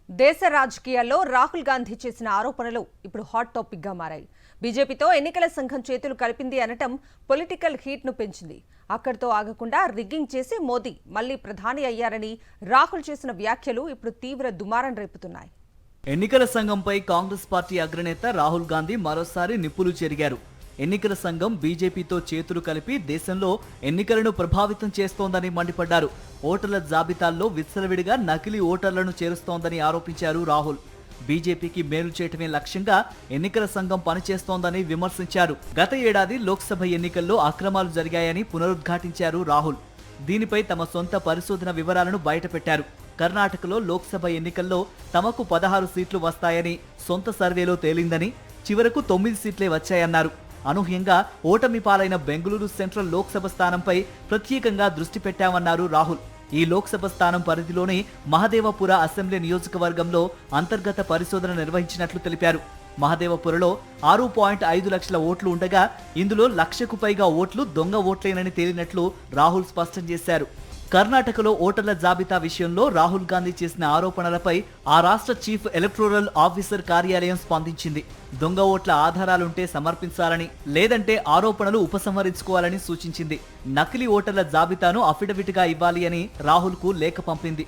దేశ రాజకీయాల్లో రాహుల్ గాంధీ చేసిన ఆరోపణలు ఇప్పుడు హాట్ టాపిక్ గా మారాయి. బీజేపీతో ఎన్నికల సంఘం చేతులు కలిపింది అనటం పొలిటికల్ హీట్ ను పెంచింది. అక్కడితో ఆగకుండా రిగ్గింగ్ చేసి మోదీ మళ్లీ ప్రధాని అయ్యారని రాహుల్ చేసిన వ్యాఖ్యలు ఇప్పుడు తీవ్ర దుమారం రేపుతున్నాయి. ఎన్నికల సంఘంపై కాంగ్రెస్ పార్టీ అగ్రనేత రాహుల్ గాంధీ మరోసారి నిప్పులు చెరిగారు. ఎన్నికల సంఘం బీజేపీతో చేతులు కలిపి దేశంలో ఎన్నికలను ప్రభావితం చేస్తోందని మండిపడ్డారు. ఓటర్ల జాబితాల్లో విచ్చలవిడిగా నకిలీ ఓటర్లను చేరుస్తోందని ఆరోపించారు రాహుల్. బీజేపీకి మేలు చేయటమే లక్ష్యంగా ఎన్నికల సంఘం పనిచేస్తోందని విమర్శించారు. గత ఏడాది లోక్సభ ఎన్నికల్లో అక్రమాలు జరిగాయని పునరుద్ఘాటించారు రాహుల్. దీనిపై తమ సొంత పరిశోధన వివరాలను బయటపెట్టారు. కర్ణాటకలో లోక్సభ ఎన్నికల్లో తమకు 16 సీట్లు వస్తాయని సొంత సర్వేలో తేలిందని, చివరకు 9 సీట్లే వచ్చాయన్నారు. అనూహ్యంగా ఓటమి పాలైన బెంగళూరు సెంట్రల్ లోక్సభ స్థానంపై ప్రత్యేకంగా దృష్టి పెట్టామన్నారు రాహుల్. ఈ లోక్సభ స్థానం పరిధిలోని మహదేవపుర అసెంబ్లీ నియోజకవర్గంలో అంతర్గత పరిశోధన నిర్వహించినట్లు తెలిపారు. మహదేవపురలో 6.5 లక్షల ఓట్లు ఉండగా ఇందులో 1,00,000కు పైగా ఓట్లు దొంగ ఓట్లేనని తేలినట్లు రాహుల్ స్పష్టం చేశారు. కర్ణాటకలో ఓటర్ల జాబితా విషయంలో రాహుల్ గాంధీ చేసిన ఆరోపణలపై ఆ రాష్ట్ర చీఫ్ ఎలక్టోరల్ ఆఫీసర్ కార్యాలయం స్పందించింది. దొంగ ఓట్ల ఆధారాలుంటే సమర్పించాలని, లేదంటే ఆరోపణలు ఉపసంహరించుకోవాలని సూచించింది. నకిలీ ఓటర్ల జాబితాను అఫిడవిట్గా ఇవ్వాలి అని రాహుల్కు లేఖ పంపింది.